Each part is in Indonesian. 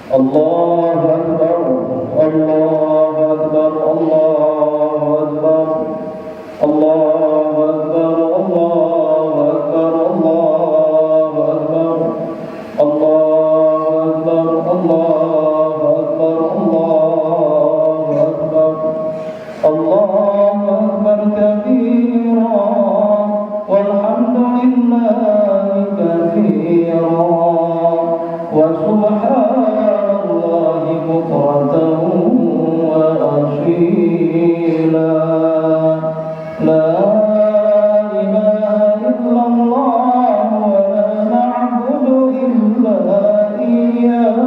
الله أكبر الله أكبر الله أكبر الله أكبر الله أكبر الله أكبر الله أكبر الله أكبر الله أكبر الله أكبر كبيرا والحمد لله كثيرا وسبحان الله بكرة وأصيلا لا إله إلا الله ولا نعبد إلا إياه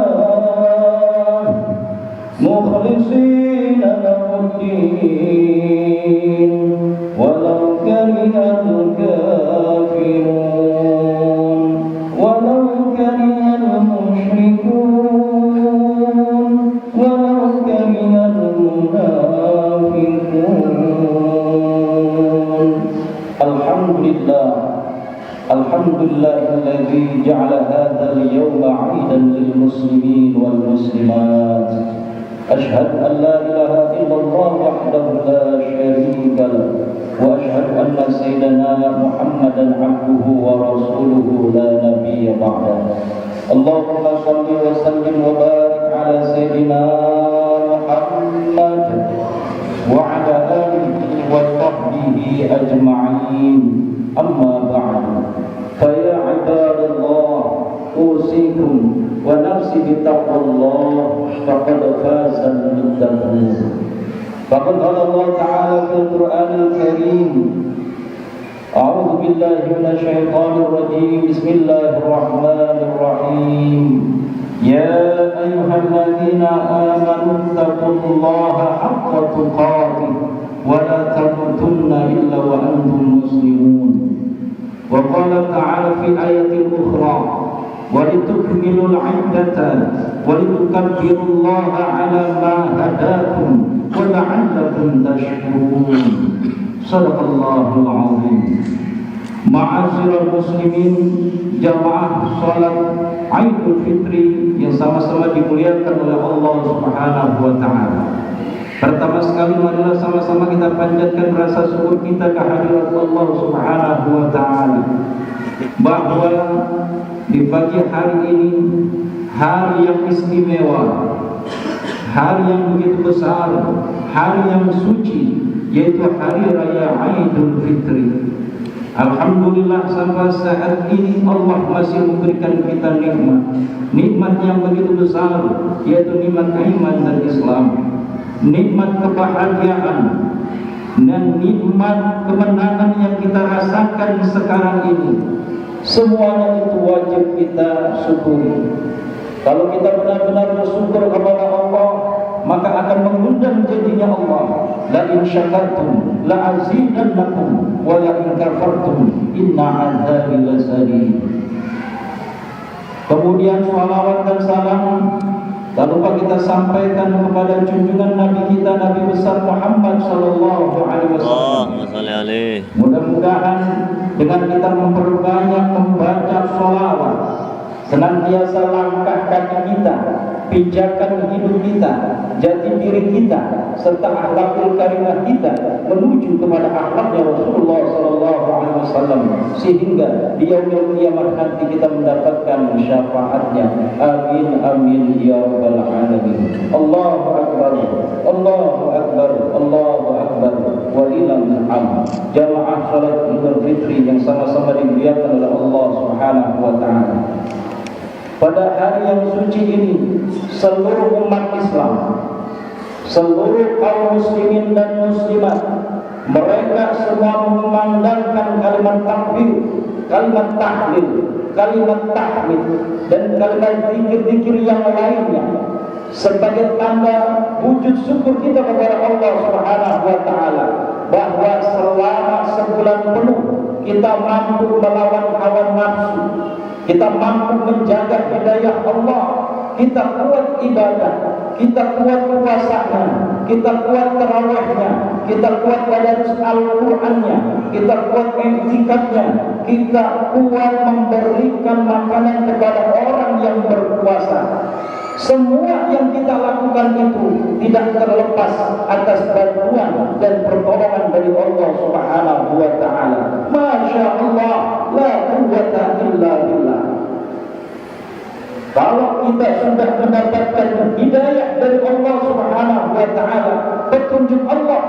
مخلصين له الدين ولو كره الكافرون ولو كره المشركون ولو كره المنافقون الحمد لله الذي جعل هذا اليوم عيدا للمسلمين والمسلمات أشهد أن لا إله إلا الله وحده لا شريك له وأشهد أن سيدنا محمدا عبده ورسوله لا نبي بعده اللهم صل وسلم وبارك على سيدنا محمد وعلى آله وصحبه أجمعين أما بعد فيا عباد الله أوصيكم ونفسي بتقوى الله فقد فاز المتقون فقد قال الله تعالى في القرآن الكريم أعوذ بالله من الشيطان الرجيم بسم الله الرحمن الرحيم يا أيها الذين آمنوا اتقوا الله حق تقاته ولا تموتن إلا وأنتم مسلمون وقال تعالى في آية أخرى ولتكملوا العدة ولتكبروا الله على ما هداكم ولعلكم تشكرون صدق الله العظيم. Ma'asyiral muslimin, jamaah salat Idul Fitri yang sama-sama dimuliakan oleh Allah Subhanahu wa taala. Pertama sekali marilah sama-sama kita panjatkan rasa syukur kita kehadirat Allah Subhanahu wa taala bahwa di pagi hari ini hari yang istimewa, hari yang begitu besar, hari yang suci, yaitu hari raya Idul Fitri. Alhamdulillah sampai saat ini Allah masih memberikan kita nikmat yang begitu besar, yaitu nikmat iman dan Islam, nikmat kebahagiaan dan nikmat kemenangan yang kita rasakan sekarang ini. Semuanya itu wajib kita syukuri. Kalau kita benar-benar bersyukur kepada Allah, maka akan mengundang janjinya Allah, la in syakartum la azidannakum wa la in kafartum inna adzabi lasadid. Kemudian salawat dan salam tak lupa kita sampaikan kepada junjungan Nabi kita, Nabi besar Muhammad sallallahu alaihi wasallam. Mudah-mudahan dengan kita memperbanyak membaca salawat, senantiasa langkah kaki kita, pijakan hidup kita, jati diri kita, serta akhlakul karimah kita menuju kepada akhlaknya Rasulullah sallallahu alaihi wasallam, sehingga di yaumul qiyamah nanti kita mendapatkan syafaatnya. Amin amin ya rabbal alamin. Allahu akbar Allahu akbar Allahu akbar walillahil hamd. Jamaah salat Idul Fitri yang sama-sama dimuliakan oleh Allah Subhanahu wa taala. Pada hari yang suci ini, seluruh umat Islam, seluruh kaum muslimin dan muslimat, mereka semua mengumandangkan kalimat takbir, kalimat tahlil, kalimat tahmid, dan kalimat zikir-zikir yang lainnya sebagai tanda wujud syukur kita kepada Allah Subhanahu wa taala bahwa selama sebulan penuh kita mampu melawan hawa nafsu, kita mampu menjaga hidayah Allah, kita kuat ibadah, kita kuat puasanya, kita kuat tarawihnya, kita kuat tadarus Al-Qur'annya, kita kuat i'tikafnya, kita kuat memberikan makanan kepada orang yang berpuasa. Semua yang kita lakukan itu tidak terlepas atas bantuan dan pertolongan dari Allah Subhanahu wa taala. Masya Allah, la quwwata illa billah. Kalau kita sudah mendapatkan hidayah dari Allah Subhanahu wa taala, petunjuk Allah,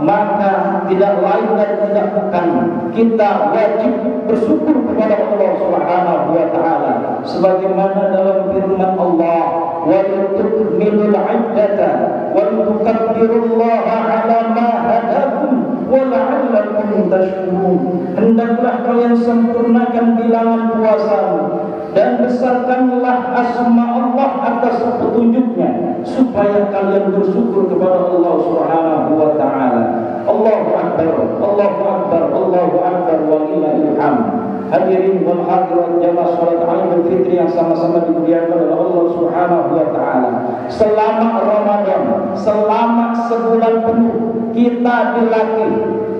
maka tidak lain dan tidak bukan kita wajib bersyukur kepada Allah Subhanahu wa taala sebagaimana dalam firman Allah, wa tukmilul iddata wa tukabbirullaha ala ma hadakum wa la'allakum tashkurun. Hendaklah kalian sempurnakan bilangan puasamu dan besarkanlah asma Allah atas petunjuknya supaya kalian bersyukur kepada Allah Subhanahu wa taala. Allahu akbar, Allahu akbar, Allahu akbar, walillahil hamd. Hadirin wal hadirat jamaah salat Idul Fitri yang sama-sama dimuliakan oleh Allah Subhanahu wa taala. Selama Ramadan, selama sebulan penuh kita dilatih,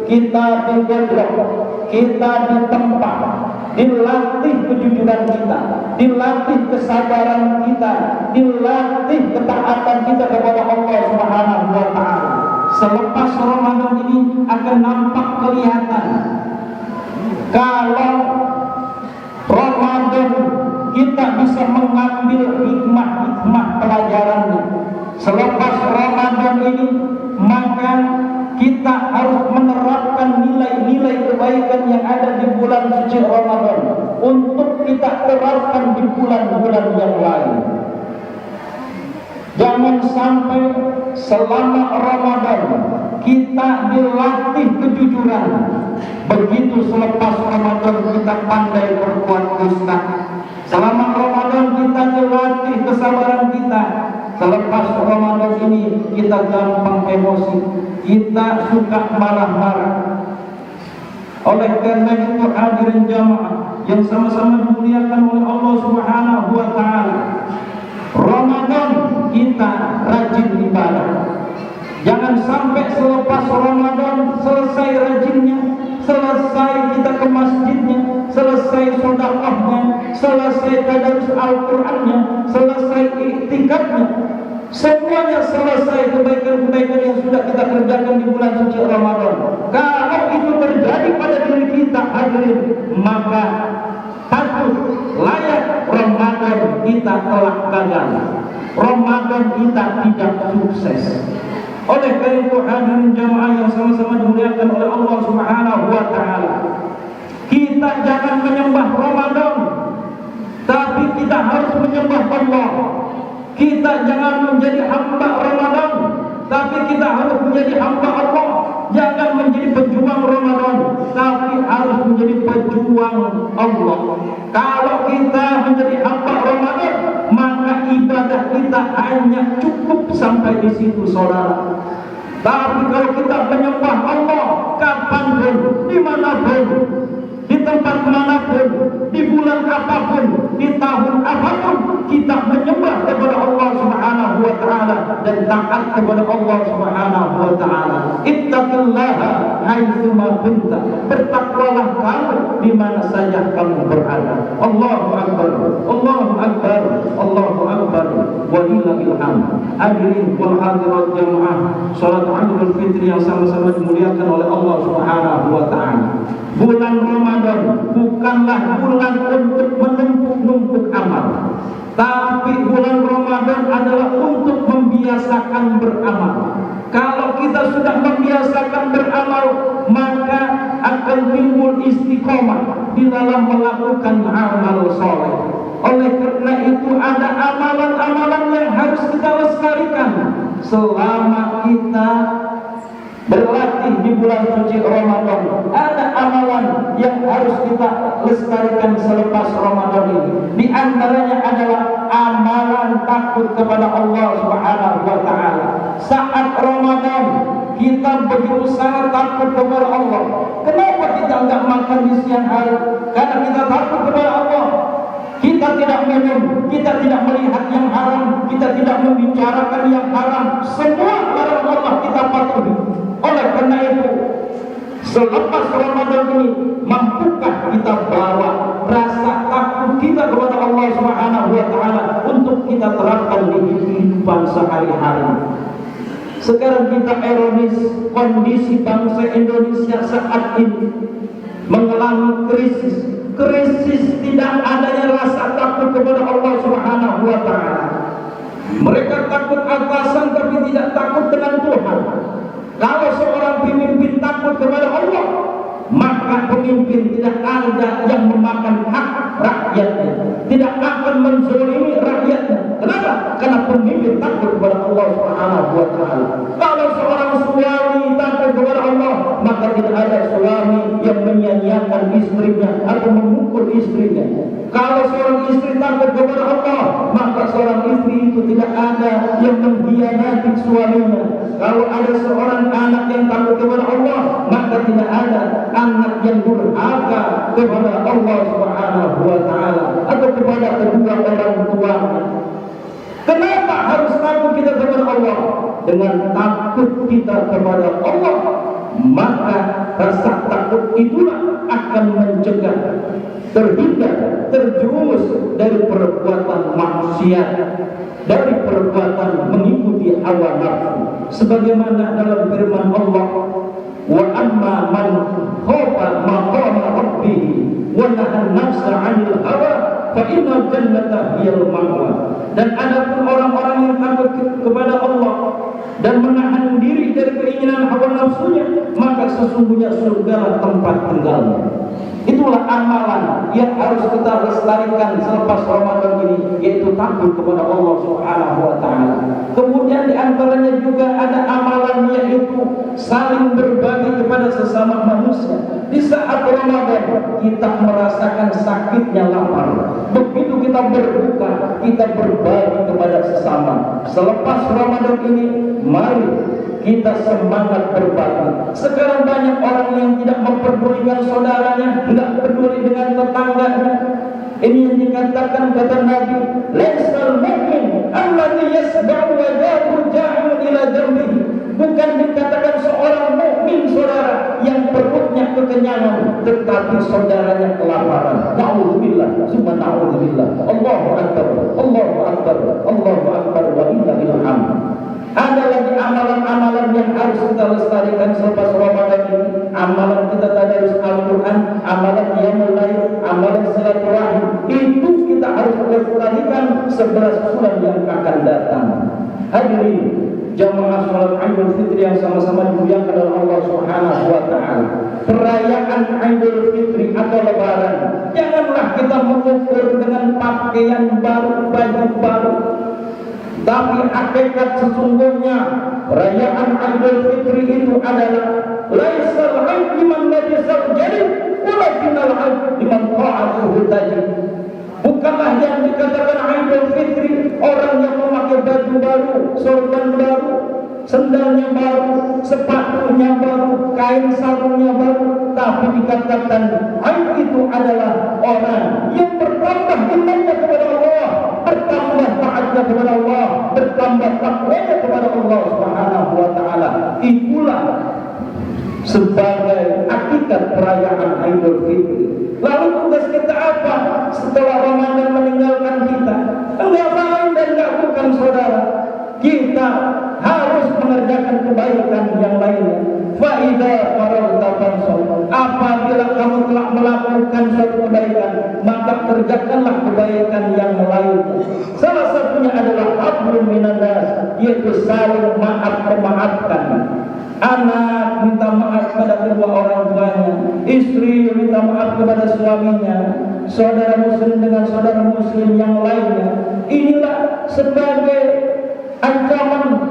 kita digodok, kita ditempa, dilatih kejujuran kita, dilatih kesabaran kita, dilatih ketaatan kita kepada Allah Subhanahu wa taala. Selepas Ramadan ini akan nampak kelihatan kalau Ramadan kita bisa mengambil hikmah-hikmah pelajarannya. Selepas Ramadan ini maka kita harus menerapkan nilai-nilai kebaikan yang ada di bulan suci Ramadan untuk kita terapkan di bulan-bulan yang lain. Jangan sampai selama Ramadan kita dilatih kejujuran, begitu selepas Ramadan kita pandai berbuat dusta. Selama Ramadan kita dilatih kesabaran kita, selepas Ramadan ini kita gampang emosi, kita suka marah-marah. Oleh karena itu hadirin jamaah yang sama-sama dimuliakan oleh Allah Subhanahu wa taala, Ramadan kita rajin ibadah. Jangan sampai selepas Ramadan selesai rajinnya, selesai kita ke masjidnya, selesai sedekahnya, selesai tadarus Al-Qur'annya, selesai iktikafnya, semuanya selesai kebaikan-kebaikan yang sudah kita kerjakan di bulan suci Ramadan. Kalau itu terjadi pada diri kita hadirin, maka patut layak Ramadan kita telah gagal, Ramadan kita tidak sukses. Oleh karena itu hadirin jamaah yang sama-sama dimuliakan oleh Allah Subhanahu wa taala, kita jangan menyembah Ramadan, tapi kita harus menyembah Allah. Kita jangan menjadi hamba Ramadan, tapi kita harus menjadi hamba Allah. Jangan menjadi pejuang Ramadan, tapi harus menjadi pejuang Allah. Kalau kita menjadi hamba Ramadan, maka ibadah kita hanya cukup sampai di situ, saudara. Tapi kalau kita menyembah Allah kapanpun, dimanapun, di tempat manapun, di bulan apapun, di tahun apapun, kita menyembah kepada Allah Subhanahu wa taala dan taat kepada Allah Subhanahu wa taala. Ittaqillaha haitsu ma kunta. Bertakwalah kamu di mana saja kamu berada. Allahu akbar, Allahu akbar, Allahu akbar, walillahil hamd. Hadirin wal hadirat jamaah salat Idul Fitri yang sama-sama dimuliakan oleh Allah Subhanahu wa taala. Bulan Ramadan bukanlah bulan untuk menumpuk-numpuk amal, tapi bulan Ramadan adalah untuk membiasakan beramal. Kalau kita sudah membiasakan beramal, maka akan timbul istiqomah di dalam melakukan amal soleh. Oleh karena itu ada amalan-amalan yang harus kita lestarikan selama kita berlatih di bulan suci Ramadan. Ada amalan yang harus kita lestarikan selepas Ramadan ini. Di antaranya adalah amalan takut kepada Allah Subhanahu wa taala. Saat Ramadan kita begitu sangat takut kepada Allah. Kenapa kita enggak makan di siang hari? Karena kita takut kepada Allah. Kita tidak minum, kita tidak melihat yang haram, kita tidak membicarakan yang haram. Semua larang Allah kita patuhi. Oleh karena itu, selepas Ramadan ini, mampukah kita bawa rasa takut kita kepada Allah Subhanahu wa taala untuk kita terapkan menjalani kehidupan sehari-hari. Sekarang kita ironis, kondisi bangsa Indonesia saat ini mengalami krisis. Krisis tidak adanya rasa takut kepada Allah Subhanahu wa Ta'ala. Mereka takut atasan tapi tidak takut dengan Tuhan. Kalau seorang pemimpin takut kepada Allah, maka pemimpin tidak ada yang memakan hak rakyatnya, tidak akan menzalimi rakyatnya. Kenapa? Karena pemimpin takut kepada Allah Subhanahu wa Ta'ala. Kalau seorang suami takut kepada Allah, maka tidak ada suami yang menyia-nyiakan istrinya atau memukul istrinya. Kalau seorang istri takut kepada Allah, maka seorang istri itu tidak ada yang mengkhianati suaminya. Kalau ada seorang anak yang takut kepada Allah, maka tidak ada anak yang durhaka kepada Allah Subhanahu wa Ta'ala atau kepada kedua orang tuanya. Kenapa harus takut kita kepada Allah? Dengan takut kita kepada Allah, maka rasa takut itulah akan mencegah terhindar, terjerumus dari perbuatan maksiat, dari perbuatan mengikuti hawa nafsu. Sebagaimana dalam firman Allah, wa amma man khafa maqama rabbih wa nahan nafsa 'anil hawa fa innal jannata hiyal ma'wa. Dan adapun orang-orang yang takut kepada Allah dan menahan diri dari keinginan hawa nafsunya, maka sesungguhnya surga tempat tinggalnya. Itulah amalan yang harus kita lestarikan selepas Ramadan ini, yaitu takut kepada Allah Subhanahu wa Ta'ala. Kemudian di antaranya juga ada amalan, yaitu saling berbagi kepada sesama manusia. Di saat Ramadan kita merasakan sakitnya lapar. Begitu kita berbuka, kita berbagi kepada sesama. Selepas Ramadan ini, mari kita semangat berbagi. Sekarang banyak orang yang tidak memperdulikan saudaranya, tidak peduli dengan tetangganya. Ini yang dikatakan kata Nabi, laisal mu'min alladhi yasba'u wa yad'u ja'un ila jambihi. Bukan dikatakan seorang mukmin saudara yang perutnya kekenyangan tetapi saudaranya kelaparan. Na'udzubillah, summa na'udzubillah. Allahu akbar, Allahu akbar, Allahu akbar wa inna ilal hamd. Ada lagi amalan-amalan yang harus kita lestarikan selepas Ramadan ini. Amalan kita tadarus Al-Quran, amalan qiyamul lail, amalan silaturahim. Itu kita harus lestarikan 11 bulan yang akan datang. Hadirin jamaah salat Idul Fitri yang sama-sama dimuliakan oleh Allah Subhanahu wa Ta'ala. Perayaan Idul Fitri atau Lebaran, janganlah kita mengukur dengan pakaian baru, baju baru. Tapi hakikat sesungguhnya perayaan Idul Fitri itu adalah laisal 'aid liman labisal jadid walakinal 'aid liman ta'atuhu tajid. Bukanlah yang dikatakan Idul Fitri orang yang memakai baju baru, sorban baru, sendalnya baru, sepatunya baru, kain sarungnya baru. Tapi dikatakan Aid itu adalah orang yang bertambah imannya kepada Allah, bertambah taatnya kepada Allah, bertambah takwanya kepada Allah Subhanahu wa Ta'ala. Itulah sebagai hakikat perayaan Idul Fitri. Lalu tugas kita apa setelah Ramadan meninggalkan kita? Enggak lain dan enggak bukan saudara, kita harus mengerjakan kebaikan yang lainnya. Fa'idha faragta fansab. Apabila kamu telah melakukan suatu kebaikan, maka kerjakanlah kebaikan yang lainnya. Salah satunya adalah hablum minan nas, yaitu saling maaf memaafkan. Anak minta maaf kepada kedua orang tuanya, istri minta maaf kepada suaminya, saudara muslim dengan saudara muslim yang lainnya. Inilah sebagai ancaman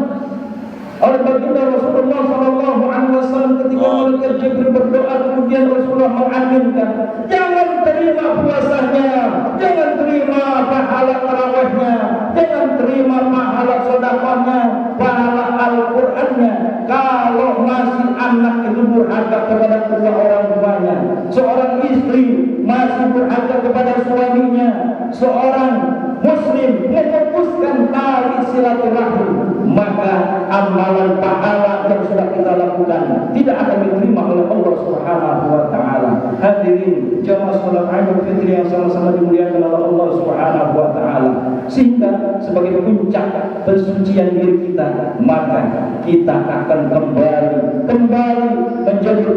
oleh baginda Rasulullah SAW ketika malaikat Jibril berdoa, kemudian Rasulullah mengaminkan, jangan terima puasanya, jangan terima pahala tarawihnya, jangan terima pahala sedekahnya, pahala Al-Qur'annya, kalau masih anak itu durhaka kepada kedua orang tuanya, seorang istri masih durhaka kepada suaminya, seorang muslim memutuskan tali silaturahim, maka amalan pahala yang sudah kita lakukan tidak akan diterima oleh Allah Subhanahu wa Ta'ala. Hadirin jamaah salat Idul Fitri yang sama-sama dimuliakan oleh Allah Subhanahu wa taala. Sehingga sebagai puncak pensucian diri kita, maka kita akan kembali menjadi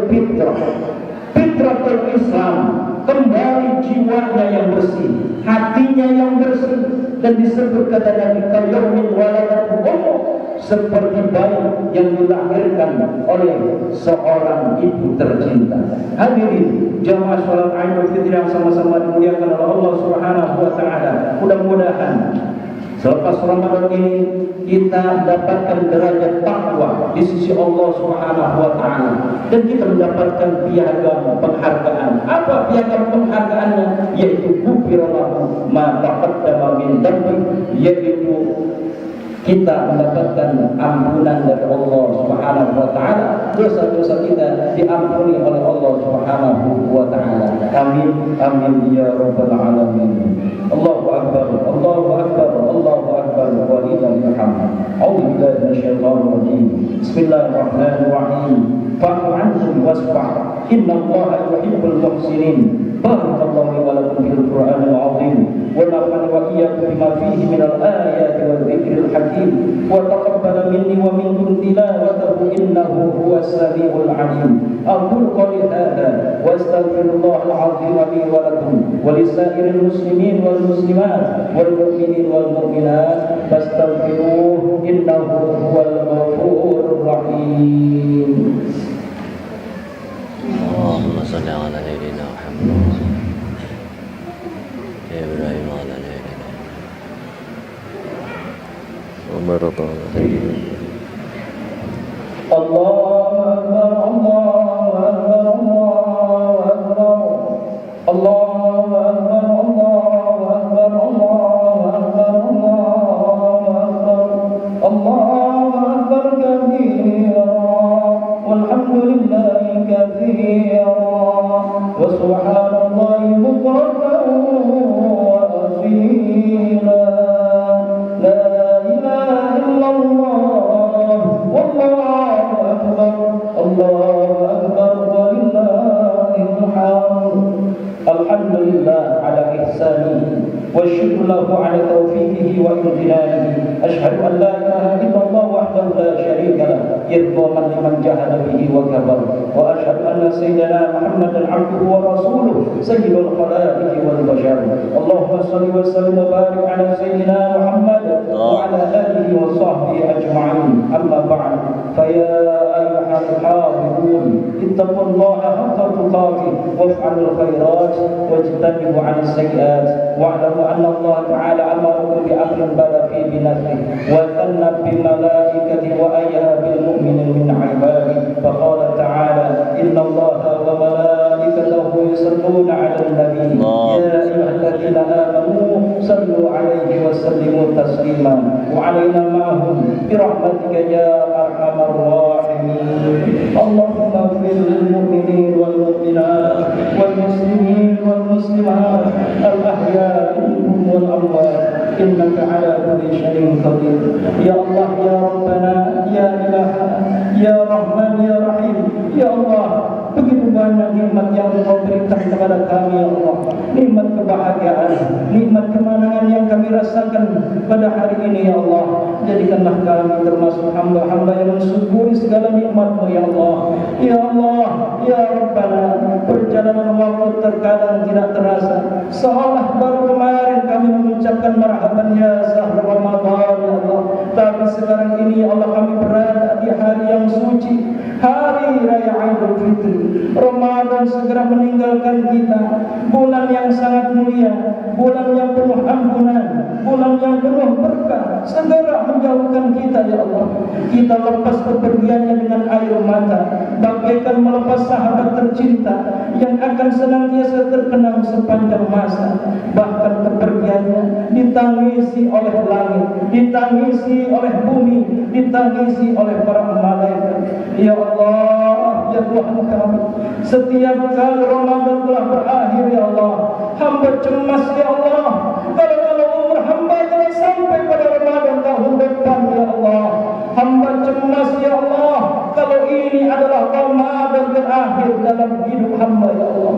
fitratul Islam, kembali jiwanya yang bersih, hatinya yang bersih, dan disebut kata Nabi kayaumin waladatu ummu, seperti bayi yang dilahirkan oleh seorang ibu tercinta. Hadirin jamaah salat Idul Fitri yang sama-sama dimuliakan oleh Allah Subhanahu wa taala. Mudah-mudahan selepas Ramadan ini kita dapatkan derajat takwa di sisi Allah Subhanahu wa taala, dan kita mendapatkan piagam penghargaan. Apa piagam penghargaannya? Yaitu ghufirallahu ma taqaddama min dhanbi, yaitu kita mendapatkan ampunan dari Allah Subhanahu wa taala. Dosa-dosa kita diampuni oleh Allah Subhanahu wa taala. Amin amin ya rabbal alamin. Allahu akbar, Allahu akbar, Allahu akbar, walillahil hamd. A'udzu billahi minasyaitonir rajim. Bismillahirrahmanirrahim. Fa'fu anhum wasfah. Innallaha yuhibbul muhsinin. Barakallahu li wa lakum fil Qur'anil 'azim wa nafa'ani wa iyyakum bima fihi minal ayati wa dzikril hakim wa taqabbal minni wa minkum tilawatahu innahu huwas samiul 'alim. Aqulu qawli hadza wa astaghfirullahal 'azim li wa lakum wa lisairil muslimin wal muslimat wal mu'minin wal mu'minat fastaghfiruhu innahu huwal ghafurur rahim. Allahumma shalli ala sayyidina Muhammad ya Ibrahim ala sayyidina Umar ala sayyidina Allahu akbar, Allahu akbar, Allahu akbar, Allahu akbar, Allahu akbar, Allahu akbar, Allahu akbar kabira walhamdulillahi katsira wa subhanallahi bukratan wa asila. La ilaha illallah wallahu akbar, Allahu akbar, walillahil hamd. Alhamdulillah ala ihsanihi wa syukru lahu ala taufiqihi wa imtinanihi. Asyhadu an la ilaha illallah wahdahu la syarika lah, yadhaman liman jahada bihi wa kabar. Wa asyhadu anna sayyidina Muhammadan abduhu wa rasuluh, sayyidul khalaiqi wal bashar. Allahumma shalli wa sallim wa barik ala sayyidina Muhammad wa ala alihi wa sahbihi ajma'in. Amma ba'd. Fa ya ayyuhal hafidhun ittaqullaha haqqa tuqatih waf'alul khairat wajtanibu 'anil sayyi'at wa'lamu anna Allah ta'ala amarakum bi amrin bada fi binafsihi wa thanna bi malaikatihi wa ayyaha bil mu'minin min 'ibadihi. Faqala ta'ala inna Allaha wa malaikatahu yusalluna 'alan nabiy ya ayyuhalladzina amanu sallu 'alaihi wa sallimu taslima wa 'alaina ma'ahum bi rahmatika ya arhamar rahimin. Allahumma ighfir lil mu'minin wal mu'minat wal muslimin wal muslimat al ahya'i minhum wal amwat innaka ala kulli syai'in qadir. Ya Allah ya Rabbana ya Ilahana ya Rahman ya Rahim. Ya Allah, begitu banyak nikmat yang Engkau berikan kepada kami ya Allah. Nikmat kebahagiaan, nikmat kemenangan yang kami rasakan pada hari ini ya Allah. Jadikanlah kami termasuk hamba-hamba yang mensyukuri segala nikmat-Mu ya Allah. Ya Allah, ya Rabbana, perjalanan waktu terkadang tidak terasa, seolah baru kemarin kami mengucapkan marhaban ya sahur Ramadan ya Allah. Tapi sekarang ini ya Allah kami berada di hari yang suci, hari raya Idul Fitri. Ramadan segera meninggalkan kita, bulan yang sangat mulia, bulan yang penuh ampunan, bulan yang penuh berkah, segera menjauhkan kita ya Allah. Kita lepas kepergiannya dengan air mata, bagaikan melepas sahabat tercinta yang akan senantiasa terkenang sepanjang masa. Bahkan kepergiannya ditangisi oleh langit, ditangisi oleh bumi, ditangisi oleh para malaikat. Ya Allah, ya Tuhan kami, setiap kali Ramadan telah berakhir ya Allah, hamba cemas ya Allah, kalau umur hamba tidak sampai pada Ramadan tahun depan ya Allah. Hamba cemas ya Allah, kalau ini adalah Ramadan terakhir dalam hidup hamba ya Allah.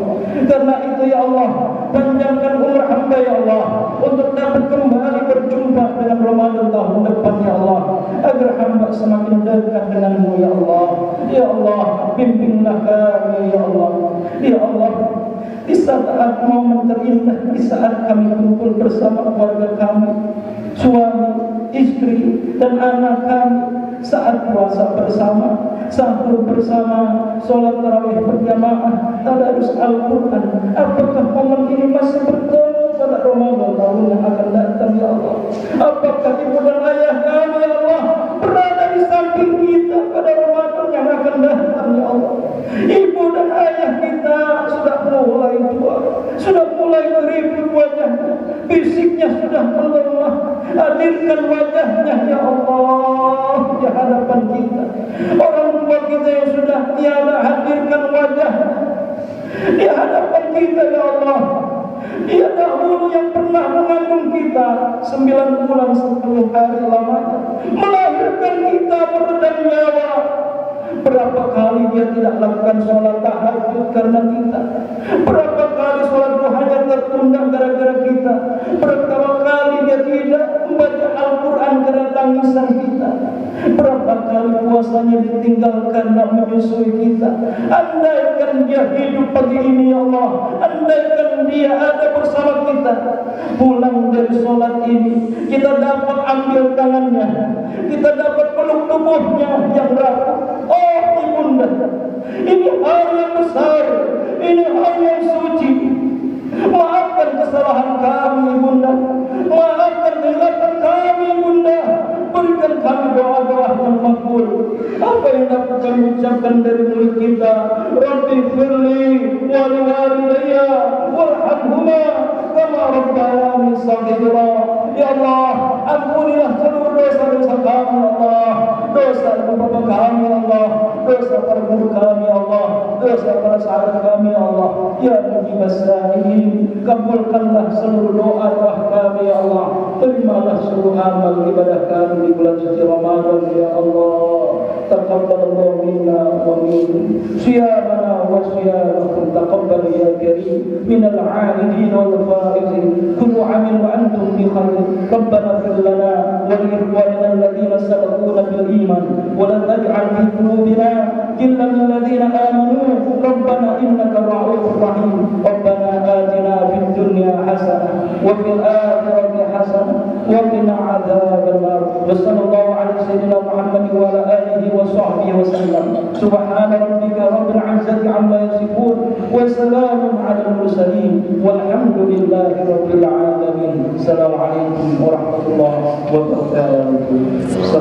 ya Allah. Panjangkan umur hamba ya Allah, untuk dapat kembali berjumpa dengan Ramadan tahun depan ya Allah, agar hamba semakin dekat denganmu ya Allah. Ya Allah, bimbinglah kami ya Allah. Ya Allah, di saat momen terindah, di saat kami kumpul bersama keluarga kami, suami, istri, dan anak kami, saat puasa bersama, sahur bersama, sholat tarawih berjamaah, tadarus Al-Quran, apakah momen ini masih bertemu pada Ramadan tahun yang akan datang ya Allah? Apakah ibu dan ayah kami ya Allah berada di samping kita pada Ramadan yang akan datang ya Allah? Ibu dan ayah kita sudah mulai tua, sudah mulai keriput wajahnya, fisiknya sudah melemah. Hadirkan wajahnya ya Allah di hadapan kita. Orang tua kita yang sudah tiada, hadirkan wajahnya di hadapan kita ya Allah. Dia dahulu yang pernah mengandung kita 9 bulan 10 hari lamanya, melahirkan kita meredam nyawa. Berapa kali dia tidak lakukan sholat tahajud karena kita? Berapa kali sholat duhanya tertunda gara-gara kita? Berapa kali dia tidak membaca Al-Quran karena tangisan kita? Berapa kali puasanya ditinggalkan karena menyusui kita? Andaikan dia hidup pagi ini ya Allah, andaikan dia ada bersama kita, pulang dari sholat ini kita dapat ambil tangannya, kita dapat peluk tubuhnya yang rapuh. Oh ibunda, ini hari yang besar, ini hari yang suci. Maafkan kesalahan kami ibunda, maafkan kesilapan kami ibunda. Berikan kami doa-doa yang makbul. Apa yang dapat kami ucapkan dari mulut kita? Rabbi firli wali walidayya warhamhuma kama rabbayani shaghira. Ya Allah, ampunilah seluruh dosa-dosa kami ya Allah, dosa bapak kami ya Allah, dosa para guru kami ya Allah, dosa para sahabat kami ya Allah. Ya mujibas sa'ilin, kabulkanlah seluruh doa-doa kami ya Allah. Terimalah seluruh amal ibadah kami di bulan suci Ramadan ya Allah. Taqabbalallahu minna wa minkum siyamana wa siyamakum, taqabbal ya karim minal 'abidin wal faizin, kullu 'amin wa antum bi khair. Rabbana ighfir lana wa li ikhwanina alladhina sabaquna bil iman wa la taj'al fi qulubina ghillan lil ladzina amanu rabbana innaka ra'ufur rahim. Rabbana atina fid dunya hasanah wa fil akhirati hasanah wa qina 'adzaban nar. Wa sallallahu ala sayyidina Muhammad wa ala alihi wa sahbihi wa sallam. Subhana rabbika rabbil 'izzati 'amma yasifun wa salamun 'alal mursalin walhamdulillahi rabbil alamin. Assalamualaikum warahmatullahi wabarakatuh.